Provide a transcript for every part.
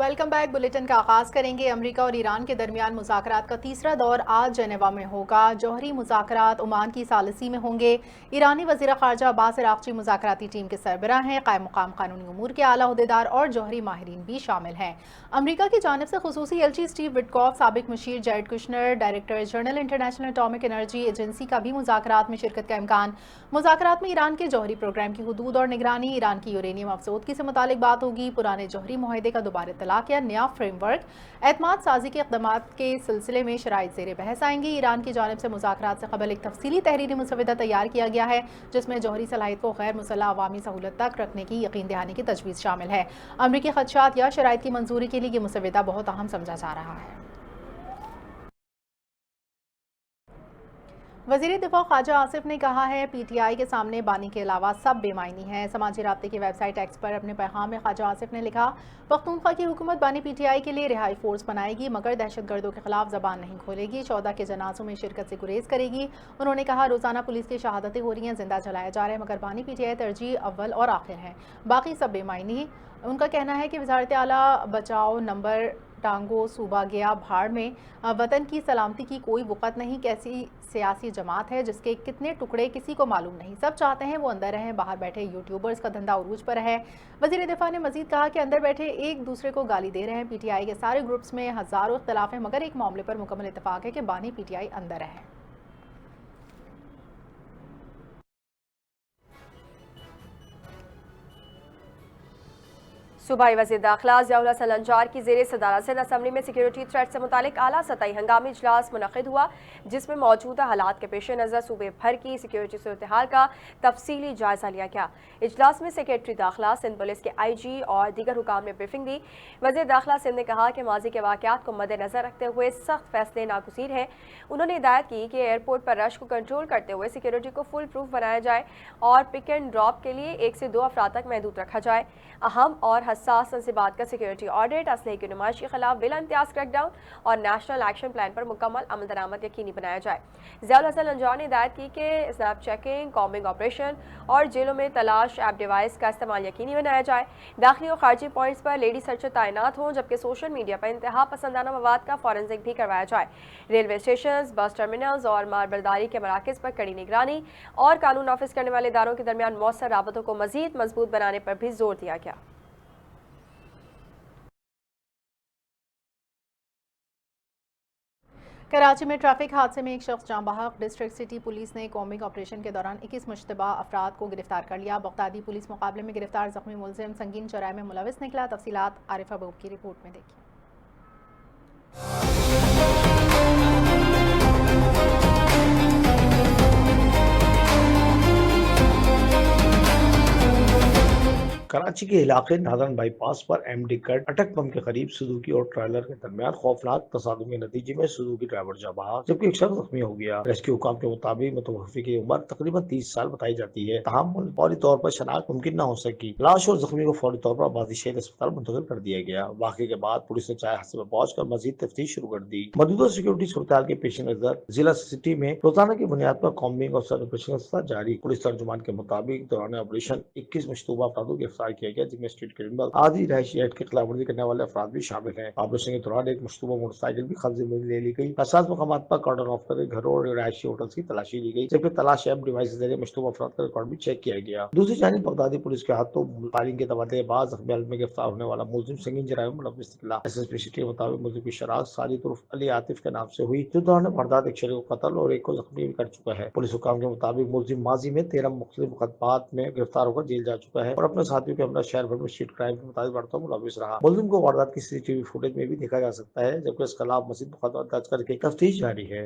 Welcome back. Bulletin کا آغاز کریں گے۔ امریکہ اور ایران کے درمیان مذاکرات کا تیسرا دور آج جنیوا میں ہوگا۔ جوہری مذاکرات عمان کی ثالثی میں ہوں گے۔ ایرانی وزیر خارجہ عباس عراقچی مذاکراتی ٹیم کے سربراہ ہیں۔ قائم مقام قانونی امور کے اعلیٰ عہدیدار اور جوہری ماہرین بھی شامل ہیں۔ امریکہ کی جانب سے خصوصی ایلچی اسٹیو وٹکوف، سابق مشیر Jared Kushner, director general international atomic energy agency کا بھی مذاکرات میں شرکت کا امکان۔ مذاکرات میں ایران کے جوہری پروگرام کی حدود اور نگرانی، ایران کی یورینیم افزودگی سے متعلق بات ہوگی، پرانے جوہری معاہدے کا دوبارہ اطلاق یا نیا فریم ورک، اعتماد سازی کے اقدامات کے سلسلے میں شرائط زیر بحث آئیں گی۔ ایران کی جانب سے مذاکرات سے قبل ایک تفصیلی تحریری مسودہ تیار کیا گیا ہے جس میں جوہری صلاحیت کو غیر مسلح عوامی سہولت تک رکھنے کی یقین دہانی کی تجویز شامل ہے۔ امریکی خدشات یا شرائط کی منظوری کے لیے یہ مسودہ بہت اہم سمجھا جا رہا ہے۔ وزیر دفاع خواجہ آصف نے کہا ہے پی ٹی آئی کے سامنے بانی کے علاوہ سب بے معنی ہیں۔ سماجی رابطے کی ویب سائٹ ایکس پر اپنے پیغام میں خواجہ آصف نے لکھا، پختونخوا کی حکومت بانی پی ٹی آئی کے لیے رہائی فورس بنائے گی مگر دہشت گردوں کے خلاف زبان نہیں کھولے گی، 14 کے جنازوں میں شرکت سے گریز کرے گی۔ انہوں نے کہا روزانہ پولیس کی شہادتیں ہو رہی ہیں، زندہ جلایا جا رہا ہے مگر بانی پی ٹی آئی ترجیح اول اور آخر ہے، باقی سب بے معنی۔ ان کا کہنا ہے کہ وزارت اعلیٰ بچاؤ نمبر ٹانگو صوبہ گیا بھاڑ میں، وطن کی سلامتی کی کوئی وقت نہیں، کیسی سیاسی جماعت ہے جس کے کتنے ٹکڑے کسی کو معلوم نہیں، سب چاہتے ہیں وہ اندر رہیں، باہر بیٹھے یوٹیوبرز کا دھندا عروج پر ہے۔ وزیر دفاع نے مزید کہا کہ اندر بیٹھے ایک دوسرے کو گالی دے رہے ہیں، پی ٹی آئی کے سارے گروپس میں ہزاروں اختلاف ہیں مگر ایک معاملے پر مکمل اتفاق ہے کہ بانی پی ٹی آئی اندر ہے۔ صوبائی وزیر داخلہ ضیاء الحسن النجار کی زیر صدارت سے اسمبلی میں سیکیورٹی تھریٹ سے متعلق اعلیٰ سطحی ہنگامی اجلاس منعقد ہوا جس میں موجودہ حالات کے پیش نظر صوبے بھر کی سیکیورٹی صورتحال کا تفصیلی جائزہ لیا گیا۔ اجلاس میں سیکریٹری داخلہ سندھ پولیس کے آئی جی اور دیگر حکام نے بریفنگ دی۔ وزیر داخلہ سندھ نے کہا کہ ماضی کے واقعات کو مد نظر رکھتے ہوئے سخت فیصلے ناگزیر ہیں۔ انہوں نے ہدایت کی کہ ایئرپورٹ پر رش کو کنٹرول کرتے ہوئے سیکیورٹی کو فل پروف بنایا جائے اور پک اینڈ ڈراپ کے لیے 1 سے 2 افراد تک محدود رکھا جائے۔ اہم اور حساس تنصیبات کا سیکیورٹی آڈٹ، اسلحے کی نمائش کے خلاف بلا امتیاز کریک ڈاؤن اور نیشنل ایکشن پلان پر مکمل عمل درآمد یقینی بنایا جائے۔ ضیاء الحسن النجار نے ہدایت کی کہ اسنیپ چیکنگ، کامبنگ آپریشن اور جیلوں میں تلاش ایپ ڈیوائس کا استعمال یقینی بنایا جائے۔ داخلی اور خارجی پوائنٹس پر لیڈی سرچر تعینات ہوں جبکہ سوشل میڈیا پر انتہا پسندانہ مواد کا فورنزک بھی کروایا جائے۔ ریلوے اسٹیشنز، بس ٹرمینلز اور مالبرداری کے مراکز پر کڑی نگرانی اور قانون نافذ کرنے والے اداروں کے درمیان مؤثر رابطوں کو مزید مضبوط بنانے پر بھی زور دیا گیا۔ کراچی میں ٹریفک حادثے میں ایک شخص جاں بحق، ڈسٹرکٹ سٹی پولیس نے کومبنگ آپریشن کے دوران 21 مشتبہ افراد کو گرفتار کر لیا۔ بغدادی پولیس مقابلے میں گرفتار زخمی ملزم سنگین جرائم میں ملوث نکلا۔ تفصیلات عارف ابوب کی رپورٹ میں دیکھیں۔ کراچی کے علاقے نادرن بائی پاس پر ایم ڈی کٹ اٹک پمپ کے قریب سزوکی اور ٹریلر کے درمیان خوفناک تصادم کے نتیجے میں سزوکی ڈرائیور جاں بحق جبکہ ایک شخص زخمی ہو گیا۔ ریسکیو حکام کے مطابق متوفی کی عمر تقریباً 30 سال بتائی جاتی ہے، تاہم فوری طور پر شناخت ممکن نہ ہو سکی۔ لاش اور زخمی کو فوری طور پر آبادی شہید اسپتال منتقل کر دیا گیا۔ واقعے کے بعد پولیس نے چائے حادثے میں پہنچ کر مزید تفتیش شروع کر دی۔ موجودہ سیکیورٹی صورتحال کے پیش نظر ضلع سٹی میں روزانہ کی بنیاد پر کامبنگ اور سرچ آپریشن کا سلسلہ جاری۔ پولیس ترجمان کے مطابق دوران آپریشن 21 مشتبہ افراد کو گرفتار کیا گیا جن میں اسٹریٹ کرمنل، آدھی رہائشی ایکٹ کی خلاف ورزی کرنے والے افراد بھی شامل ہیں۔ آپریشن کے دوران ایک مشتبہ موٹر سائیکل بھی قبضے میں لے لی گئی۔ حساس مقامات پر کارڈن آف کر گھروں اور رہائشی ہوٹلز کی تلاشی لی گئی جبکہ تلاش ایپ ڈیوائس کے ذریعے مشتبہ افراد کا ریکارڈ بھی چیک کیا گیا۔ دوسری جانب بغدادی پولیس کے ہاتھوں فائرنگ کے تبادلے بعد زخمی حالت میں گرفتار ہونے والا ملزم سنگین جرائم میں ملوث نکلا۔ ایس ایس پی سٹی کے مطابق ملزم کی شناخت ساجد عرف علی عاطف کے نام سے ہوئی جو دوران واردات ایک شخص کو قتل اور ایک کو زخمی بھی کر چکا ہے۔ پولیس حکام کے مطابق ملزم ماضی میں 13 مختلف مقدمات میں گرفتار ہو کر جیل جا چکا ہے اور اپنے ساتھیوں کے ہمراہ شہر بھر میں اسٹریٹ کرائم کے متعدد وارداتوں میں ملوث رہا۔ ملزم کو واردات کی سی سی ٹی وی فوٹیج میں بھی دیکھا جا سکتا ہے جبکہ اس کے خلاف مزید مقدمات درج کر کے تفتیش جاری ہے۔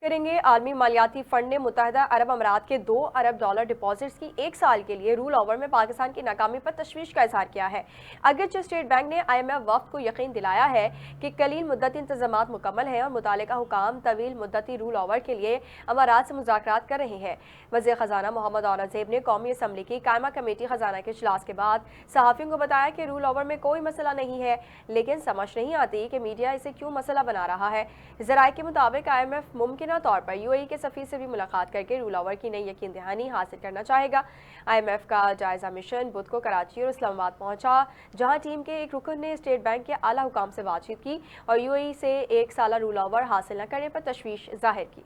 کریں گے۔ عالمی مالیاتی فنڈ نے متحدہ عرب امارات کے $2 ارب ڈپازٹس کی 1 سال کے لیے رول اوور میں پاکستان کی ناکامی پر تشویش کا اظہار کیا ہے۔ اگرچہ اسٹیٹ بینک نے آئی ایم ایف وفد کو یقین دلایا ہے کہ قلیل مدتی انتظامات مکمل ہیں اور متعلقہ حکام طویل مدتی رول اوور کے لیے امارات سے مذاکرات کر رہے ہیں۔ وزیر خزانہ محمد اورنگزیب نے قومی اسمبلی کی قائمہ کمیٹی خزانہ کے اجلاس کے بعد صحافیوں کو بتایا کہ رول اوور میں کوئی مسئلہ نہیں ہے لیکن سمجھ نہیں آتی کہ میڈیا اسے کیوں مسئلہ بنا رہا ہے۔ ذرائع کے مطابق آئی ایم ایف ممکنہ मुबैना तौर पर यूएई के सफ़ीर से भी मुलाकात करके रूल ओवर की नई यकीन दहानी हासिल करना चाहेगा। IMF का जायजा मिशन बुध को कराची और इस्लामाबाद पहुंचा, जहां टीम के एक रुकन ने स्टेट बैंक के आला हुकाम से बातचीत की और यूएई से 1 साला रूल ओवर हासिल न करने पर तशवीश जाहिर की।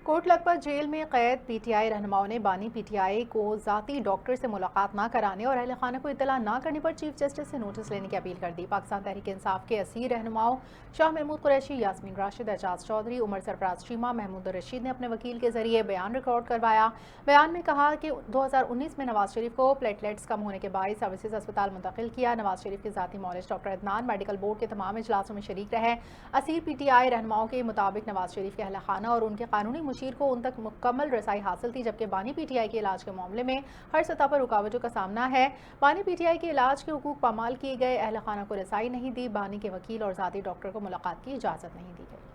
कोट लखपत जेल में कैद पीटीआई रहनुमाओं ने बानी पीटीआई को ज़ाती डॉक्टर से मुलाकात न कराने और अहल खाना को इतला न करने पर चीफ जस्टिस से नोटिस लेने की अपील कर दी। पाकिस्तान तहरीक इंसाफ के असीर रहनुमाओं शाह महमूद कुरैशी, यास्मीन राशिद, एजाज चौधरी, उमर सरफराज चीमा, महमूद रशीद ने अपने वकील के जरिए बयान रिकॉर्ड करवाया। बयान में कहा कि 2019 में नवाज शरीफ को प्लेटलेट्स कम होने के बायस सर्विसेज अस्पताल मुंतकिल किया। नवाज शरीफ के ज़ाती मौलिज डॉक्टर अदनान मेडिकल बोर्ड के तमाम इजलासों में शरीक रहे। असीर पीटीआई रहनुमाओं के मुताबिक नवाज शरीफ के अहल खाना और उनके कानूनी मुशीर को उन तक मुकम्मल रसाई हासिल थी, जबकि बानी पीटीआई के इलाज के मामले में हर सतह पर रुकावटों का सामना है। बानी पीटीआई के इलाज के हुकूक पामाल किए गए, अहल खाना को रसाई नहीं दी, बानी के वकील और ज़ाती डॉक्टर को मुलाकात की इजाज़त नहीं दी गई।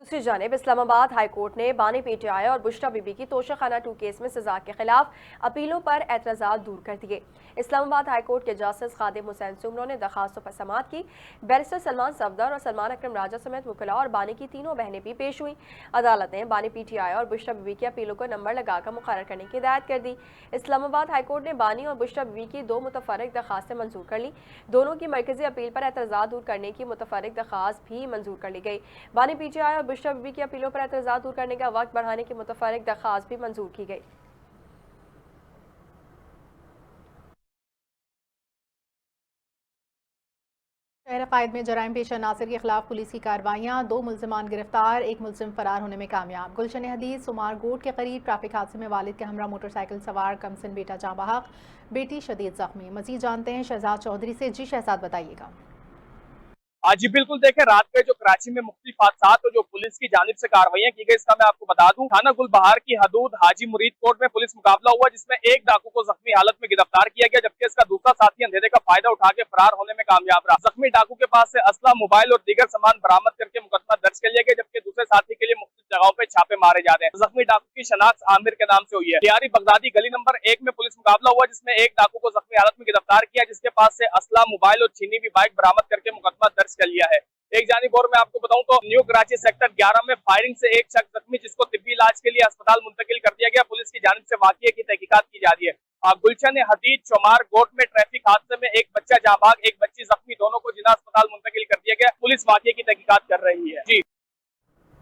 दूसरी जानिब इस्लामाबाद हाई कोर्ट ने बानी पीटीआई और बुशरा बीबी की तोशाखाना 2 केस में सजा के खिलाफ अपीलों पर एतराज़ात दूर कर दिए। इस्लामाबाद हाई कोर्ट के जस्टिस खादिम हुसैन सुमरो ने दरखास्तों पर समाअत की। बैरिस्टर सलमान सफदर और सलमान अकरम राजा समेत वकला और बानी की तीनों बहनें भी पेश हुई। अदालत ने बानी पीटीआई और बुशरा बीबी की अपीलों को नंबर लगाकर मुकर्रर करने की हिदायत कर दी। इस्लामाबाद हाई कोर्ट ने बानी और बुशरा बीबी की 2 मुतफर्रिक दरखास्तें मंजूर कर ली। दोनों की मरकजी अपील पर एतराज़ात दूर करने की मुतफर्रिक दरखास्त भी मंजूर कर ली गई। बानी पीटीआई और बुशरा बीबी की अपीलों पर एतराज़ात दूर करने का वक्त बढ़ाने की मुतफर्रिक दरखास्त भी मंजूर की गई। शहर कायद में जराइम पेशा नासिर के खिलाफ पुलिस की कार्रवाइयां, 2 मुल्जिमान गिरफ्तार, 1 मुल्जिम फरार होने में कामयाब। गुलशन हदीद सुमार गोट के करीब ट्रैफिक हादसे में वालिद के हमरा मोटरसाइकिल सवार कमसिन बेटा जाँ बहक, बेटी शदीद जख्मी। मजीद जानते हैं शहजाद चौधरी से। जी शहजाद, बताइएगा। जी बिल्कुल, देखें रात में जो कराची में मुख्तलिफ हादसात और जो पुलिस की जानिब से कार्रवाइयां की गई, इसका मैं आपको बता दूं, थाना गुलबहार की हदूद हाजी मुरीद कोर्ट में पुलिस मुकाबला हुआ, जिसमें एक डाकू को जख्मी हालत में गिरफ्तार किया गया, जबकि इसका दूसरा साथी अंधेरे का फायदा उठा के फरार होने में कामयाब रहा। जख्मी डाकू के पास से असला, मोबाइल और दीगर सामान बरामद करके मुकदमा दर्ज कर लिया गया, जबकि दूसरे साथी के लिए मुख्तलिफ जगहों पर छापे मारे जा रहे हैं। जख्मी डाकू की शनाख्त आमिर के नाम से हुई है। डियारी बगदादी गली नंबर 1 में पुलिस मुकाबला हुआ, जिसमें एक डाकू को जख्मी हालत में गिरफ्तार किया, जिसके पास से असला, मोबाइल और छीनी हुई बाइक बरामद करके मुकदमा दर्ज कर लिया है। एक जानिब और मैं आपको बताऊं तो न्यू कराची सेक्टर 11 में फायरिंग से एक शख्स जख्मी, जिसको तिब्बी इलाज के लिए अस्पताल मुंतकिल कर दिया गया। पुलिस की जानिब से वाकये की तहकीकात की जा रही है। गुलशन हदीद चौमार गोट में ट्रैफिक हादसे में एक बच्चा जाँ बहक, एक बच्ची जख्मी, दोनों को जिला अस्पताल मुंतकिल कर दिया गया। पुलिस वाकये की तहकीकात कर रही है। जी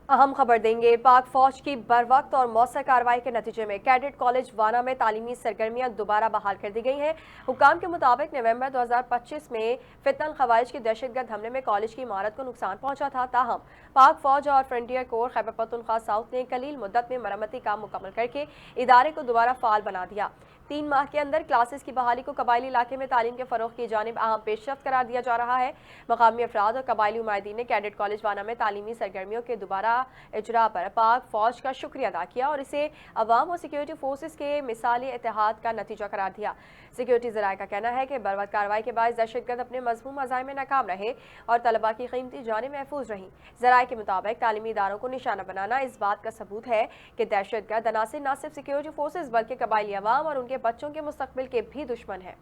अहम खबर देंगे। पाक फौज की बर वक्त और मौसर कार्रवाई के नतीजे में कैडेट कॉलेज वाना में तालीमी सरगर्मियां दोबारा बहाल कर दी गई हैं। हुकाम के मुताबिक नवंबर 2025 में फितनल खवारिज के दहशतगर्द हमले में कॉलेज की इमारत को नुकसान पहुंचा था। ताहम पाक फौज और frontier core Khyber Pakhtunkhwa south ने कलील मुद्दत में मरम्मती काम मुकम्मल करके इदारे को दोबारा फाल बना दिया। 3 माह के अंदर क्लासेस की बहाली को कबायली इलाके में तालीम के फरोग की जानिब अहम पेशरफ्त करार दिया जा रहा है। मकामी अफराद और कबायली उमायदीन ने कैडेट कॉलेज वाना में तालीमी सरगर्मियों के दोबारा इजरा पर पाक फौज का शुक्रिया अदा किया और इसे अवाम और सिक्योरिटी फोर्सेस के मिसाली इत्तेहाद का नतीजा करार दिया। सिक्योरिटी ज़राए का कहना है कि बर्बाद कार्रवाई के बाद दहशतगर्द अपने मज़मूम अज़ाइम में नाकाम रहे और तलबा की कीमती जानें महफूज रहीं। ज़राए के मुताबिक तालीमी इदारों को निशाना बनाना इस बात का सबूत है कि दहशतगर्द अनासिर न सिर्फ सिक्योरिटी फोर्सेस बल्कि कबायली अवाम और उनके बच्चों के मुस्तकबिल के भी दुश्मन है।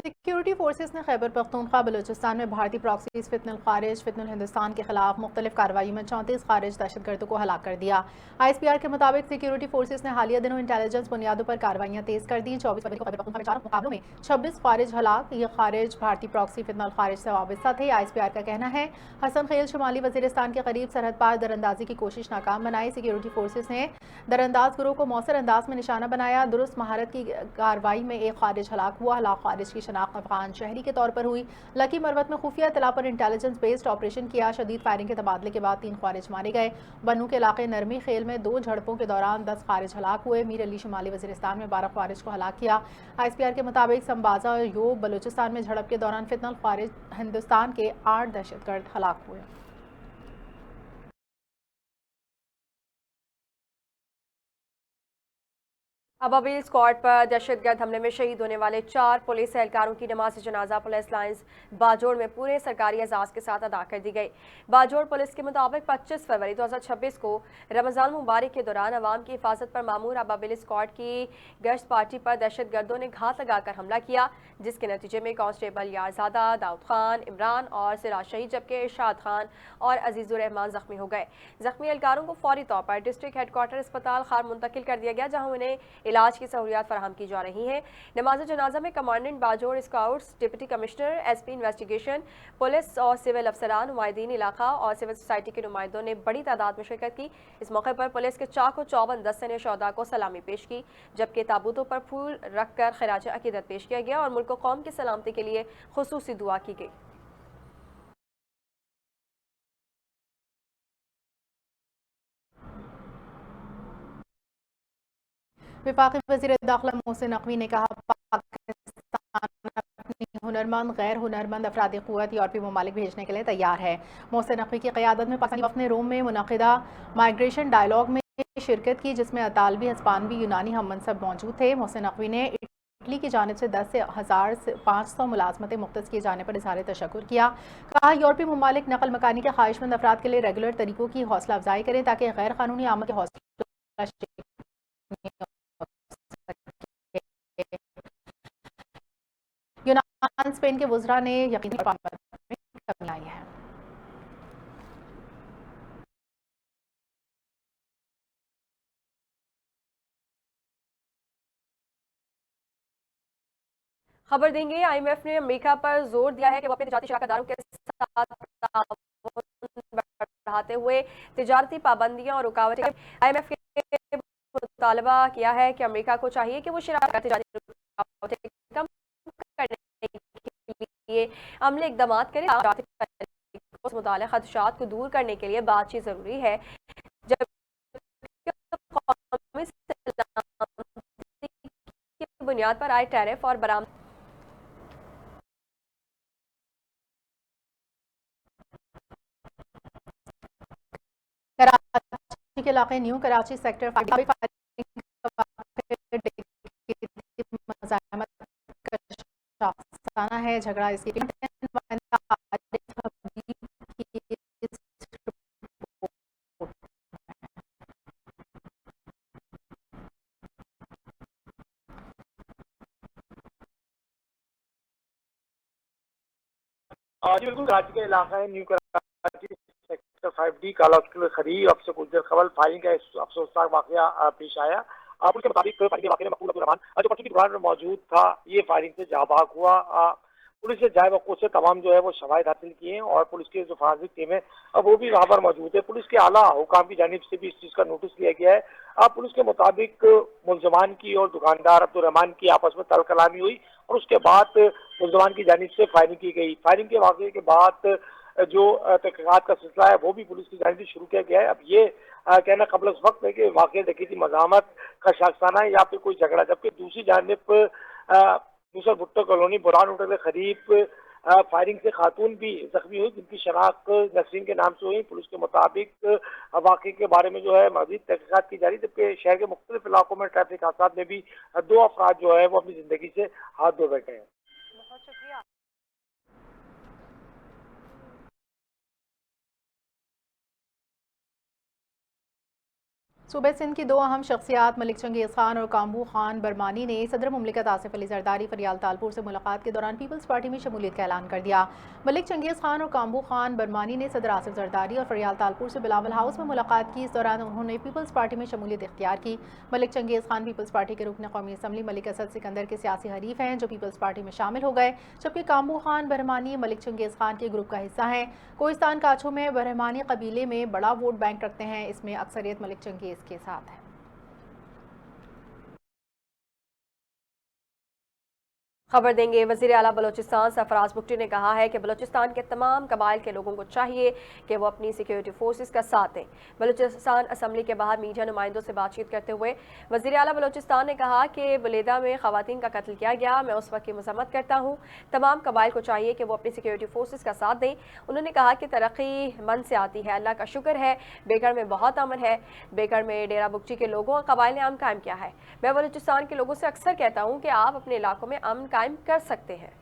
सिक्योरिटी फोर्सेस ने खैबर पख्तूनख्वा बलूचिस्तान में भारतीय प्रॉक्सीज फितनल खारिज फितनल हिंदुस्तान के खिलाफ मुख्तलिफ कार्रवाई में 34 खारिज दहशतगर्दों को हलाक कर दिया। ISPR के मुताबिक सिक्योरिटी फोर्सेस ने हालिया दिनों इंटेलिजेंस बुनियादों पर कार्रवाइयां तेज कर दी। 24 फरवरी को खैबर पख्तूनख्वा में 4 मुकाबलों में 26 खारिज हलाक। ये खारिज भारतीय प्रॉक्सी फितनल खारिज से वाबस्ता थे। ISPR का कहना है हसन खेल शुमाली वजीरिस्तान के करीब सरहद पार दरअंदाजी की कोशिश नाकाम बनाई। सिक्योरिटी फोर्सेस ने दरअंदाज गिरोह को मौसर अंदाज में निशाना बनाया। दुरुस्त महारत की कार्रवाई में एक खारिज हलाक हुआ। हलाक खारिज की शनाख्त अफगान शहरी के तौर पर हुई। लकी मरवत में खुफिया इत्तला पर इंटेलिजेंस बेस्ड ऑपरेशन किया। शदीद फायरिंग के तबादले के बाद 3 खारिज मारे गए। बन्नू के इलाके नरमी खेल में 2 झड़पों के दौरान 10 खारिज हलाक हुए। मीर अली शुमाली वजीरिस्तान में 12 खारिज को हलाक किया। ISPR के मुताबिक संबाजा और योब बलूचिस्तान में झड़प के दौरान फितनल खारिज हिंदुस्तान के 8 दहशतगर्द हलाक हुए। अबाबिल स्क्वाड पर दहशतगर्द हमले में शहीद होने वाले 4 पुलिस एहलकारों की नमाज जनाजा पुलिस लाइन्स बाजोड़ में पूरे सरकारी एजाज के साथ अदा कर दी गई। बाजोड़ पुलिस के मुताबिक 25 फरवरी 2026 को रमजान मुबारक के दौरान अवाम की हिफाजत पर मामूर अबाबिल स्क्वाड की गश्त पार्टी पर दहशतगर्दों ने घात लगाकर हमला किया, जिसके नतीजे में कांस्टेबल यारजादा, दाऊद खान, इमरान और सिराज शहीद, जबकि इरशाद खान और अजीजुर रहमान जख्मी हो गए। जख्मी एहलकारों को फौरी तौर पर डिस्ट्रिक्ट हेडक्वार्टर अस्पताल खार मुंतकिल कर दिया गया, जहाँ उन्हें इलाज की सहूलियात फराहम की जा रही हैं। नमाज जनाजा में commandant Bajaur scouts, deputy commissioner, SP investigation, police और सिविल अफसरान, नुमाइंदीन इलाका और सिविल सोसाइटी के नुमाइंदों ने बड़ी तादाद में शिरकत की। इस मौके पर पुलिस के चाको 54 दस्ते ने शहदा को सलामी पेश की, जबकि ताबूतों पर फूल रखकर खिराज अकीदत पेश किया गया और मुल्क व कौम की सलामती के लिए खुसूसी दुआ की गई। वफाकी वज़ीर दाखिला मोहसिन नकवी ने कहा, पाकिस्तान अपनी हुनरमंद गैर हुनरमंद अफरादी क़ुव्वत यूरोपीय ममालिक भेजने के लिए तैयार है। मोहसिन नकवी की क़यादत में पाकिस्तानी वफ़द ने रोम में मुनक़िदा माइग्रेशन डायलॉग में शिरकत की, जिसमें अतालवी, हिस्पानवी, यूनानी हम मनसब मौजूद थे। मोहसिन नकवी ने इटली की जानिब से 10 से 1500 मुलाजमतें मुख्तस किए जाने पर इज़हार तशक्कुर किया। कहा, यूरोपीय ममालिक नकल मकानी के ख्वाहिशमंद अफराद के लिए रेगुलर तरीकों की हौसला अफजाई करें, ताकि गैर कानूनी आमद के हौसला यूनान स्पेन के वुज़रा ने यकीनी तौर पर कमी आई है। खबर देंगे, IMF ने अमेरिका पर जोर दिया है कि वो अपने तिजारती शराकतदारों के साथ ताउन बढ़ाते हुए तिजारती पाबंदियां और रुकावटें। IMF ने मुतालबा किया है कि अमेरिका को चाहिए कि वो तिजारती रुकावटें कम करने के लिए अमली इक़दाम करे। आर्थिक तरीकों से मुताल्लिक़ खदशात को दूर करने के लिए बातचीत ज़रूरी है, जबकि कौमी सलामती की बुनियाद पर आए टैरिफ और बरामद कराची के इलाके न्यू कराची सेक्टर 5 है। झगड़ा इसकी जी बिल्कुल, कराची का इलाका है न्यू कराची सेक्टर 5D काला के करीब अब से कुछ देर कबल फायरिंग का अफसोसनाक वाकया पेश आया। पुलिस के मुताबिक फायरिंग के वाकये में मकबूल अब्दुल रहमान जो पटरी की दुकान में मौजूद था, ये फायरिंग से जहाँ भाग हुआ। पुलिस ने जाए वक़्त से तमाम जो है वो शवाहिद हासिल किए हैं और पुलिस की जो फॉरेंसिक टीम है अब वो भी वहाँ पर मौजूद है। पुलिस के आला हुकाम की जानिब से भी इस चीज़ का नोटिस लिया गया है। पुलिस के मुताबिक मुलजमान की और दुकानदार अब्दुल रहमान की आपस में तल कलामी हुई और उसके बाद मुलजमान की जानिब से फायरिंग की गई। फायरिंग के वाक़ये के बाद जो तहक़ीक़ात का सिलसिला है वो भी पुलिस की जानिब से शुरू किया गया है। अब ये कहना कबल उस वक्त है कि वाक़या डकैती मज़ामत का शाखसाना है या फिर कोई झगड़ा, जबकि दूसरी जानिब दूसरा भुट्टो कॉलोनी बुरहान होटल के करीब फायरिंग से खातून भी जख्मी हुई, जिनकी शनाख्त नसरीन के नाम से हुई। पुलिस के मुताबिक वाक़े के बारे में जो है मज़ीद तहक़ीक़ात की जा रही है, जबकि शहर के मुख्तलिफ इलाकों में ट्रैफिक हादसात में भी 2 अफराद जो है वो अपनी ज़िंदगी से हाथ धो बैठे हैं। बहुत शुक्रिया। सूबे सिंध की 2 अहम शख्सियात मलिक चंगेज़ खान और कामबू खान बरमानी ने सदर मुमलिकत आसिफ अली जरदारी फरियाल तालपुर से मुलाकात के दौरान पीपल्स पार्टी में शमूलियत का ऐलान कर दिया। मलिक चंगेज़ खान और कामबू खान बरमानी ने सदर आसिफ जरदारी और फरियाल तालपुर से बिलावल हाउस में मुलाकात की। इस दौरान उन्होंने पीपल्स पार्टी में शमूलियत इख्तियार की। मलिक चंगेज़ खान पीपल्स पार्टी के रुकन कौमी असम्बली मलिक असद सिकंदर के सियासी हरीफ हैं, जो पीपल्स पार्टी में शामिल हो गए, जबकि कामबू खान बरमानी मलिक चंगेज़ खान के ग्रुप का हिस्सा हैं। कोहिस्तान काछू में बरहमानी कबीले में बड़ा वोट बैंक रखते हैं, इसमें अक्सरियत मलिक चंगेज़ के साथ है। खबर देंगे। वज़ीर आला बलोचिस्तान सरफराज बुगटी ने कहा है कि बलोचिस्तान के तमाम कबाइल के लोगों को चाहिए कि वो अपनी सिक्योरिटी फोर्सेस का साथ दें। बलोचिस्तान असम्बली के बाहर मीडिया नुमाइंदों से बातचीत करते हुए वज़ीर आला बलोचिस्तान ने कहा कि बुलेदा में ख़वातीन का कत्ल किया गया, मैं उस वक्त की मज़म्मत करता हूँ। तमाम कबाइल को चाहिए कि वो अपनी सिक्योरिटी फोर्सेस का साथ दें। उन्होंने कहा कि तरक्की मन से आती है, अल्लाह का शुक्र है, बेगढ़ में बहुत अमन है। बेगढ़ में डेरा बुगटी के लोगों और कबाइल ने अमन कायम किया है। मैं बलोचिस्तान के लोगों से अक्सर कहता हूँ कि आप अपने इलाकों में अमन कायम कर सकते हैं।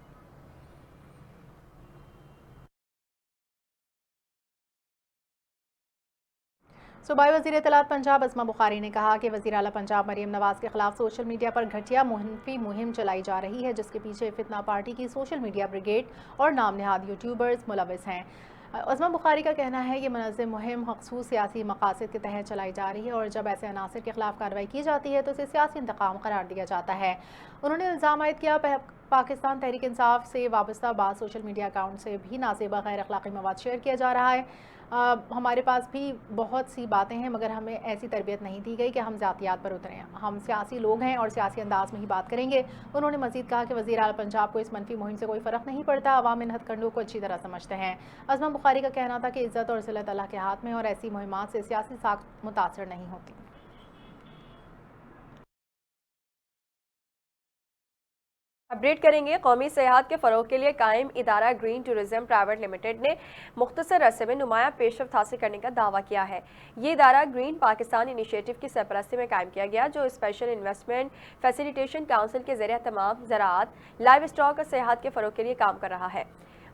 सूबाई वज़ीर इत्तलात पंजाब अस्मा बुखारी ने कहा कि वज़ीर आला पंजाब मरीम नवाज़ के खिलाफ सोशल मीडिया पर घटिया मुनफी मुहिम चलाई जा रही है, जिसके पीछे फितना पार्टी की सोशल मीडिया ब्रिगेड और नाम नहाद यूट्यूबर्स मुलविस हैं। अस्मा बुखारी का कहना है कि मुनज़्ज़म मुहिम मखसूस सियासी मकासद के तहत चलाई जा रही है और जब ऐसे अनासर के खिलाफ कार्रवाई की जाती है तो इसे सियासी इंतकाम करार दिया जाता है। उन्होंने इल्ज़ाम आयद किया पाकिस्तान तहरीक इंसाफ से वाबस्ता बाद सोशल मीडिया अकाउंट से भी नाज़ेबा गैर अखलाक़ी मवाद शेयर किया जा रहा है। हमारे पास भी बहुत सी बातें हैं, मगर हमें ऐसी तरबियत नहीं दी गई कि हम ज़ातियात पर उतरें। हम सियासी लोग हैं और सियासी अंदाज में ही बात करेंगे। उन्होंने मज़ीद कहा कि वज़ीर आला पंजाब को इस मनफी मुहिम से कोई फ़र्क नहीं पड़ता, अवाम इन हथकंडों को अच्छी तरह समझते हैं। अस्मा बुखारी का कहना था कि इज़्ज़त और ज़िल्लत अल्लाह के हाथ में और ऐसी मुहिमात से सियासी साख मुतासर नहीं होती। अपडेट करेंगे। कौमी सेहत के फ़रोग के लिए कायम इदारा ग्रीन टूरिज़्म प्राइवेट लिमिटेड ने मुख्तसर अरसे में नुमाया पेशरफ्त हासिल करने का दावा किया है। ये इदारा ग्रीन पाकिस्तान इनिशिएटिव की सरपरस्ती में कायम किया गया, जो स्पेशल इन्वेस्टमेंट फैसिलिटेशन काउंसिल के ज़रिए तमाम ज़राअत, लाइव स्टॉक और सेहत के फ़रोग के लिए काम कर रहा है।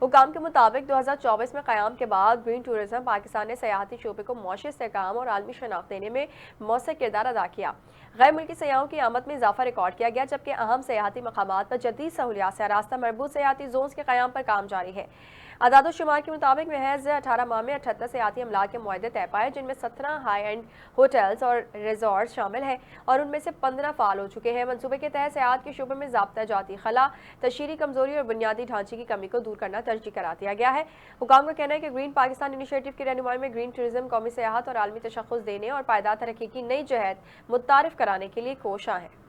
हुकाम के मुताबिक 2024 में क़याम के बाद ग्रीन टूरिज़्म पाकिस्तान ने सयाहती शोबे को मौशी इस्तेहकाम और आलमी शनाख्त देने में मौसर किरदार अदा किया। गैर मुल्की सयाहों की आमद में इजाफा रिकॉर्ड किया गया, जबकि अहम सयाहती मकामात पर जदीद सहूलियात से आरास्ता मरबूत सयाहती जोन्स के क़याम पर काम जारी है। अदाद शुमार के मुताबिक महज 18 माह में 78 सयाहती अमलाक के मुआहदे तय पाए, जिनमें 17 हाई एंड होटल्स और रिजॉर्ट शामिल हैं और उनमें से 15 फ़ाल हो चुके हैं। मनसूबे के तहत सयाहत के शोबे में ज़ाब्ता जाती खला, तशहीरी कमजोरी और बुनियादी ढांचे की कमी को दूर करना तरजीह करार दिया गया है। हुकाम का कहना है कि ग्रीन पाकिस्तान इनिशिएटिव की रहनुमाई में ग्रीन टूरिज़्म कौमी सयाहत और आलमी तशख़्ख़ुस देने और पायदार तरक्की की नई जहत मुतारिफ कराने के लिए कोशां है।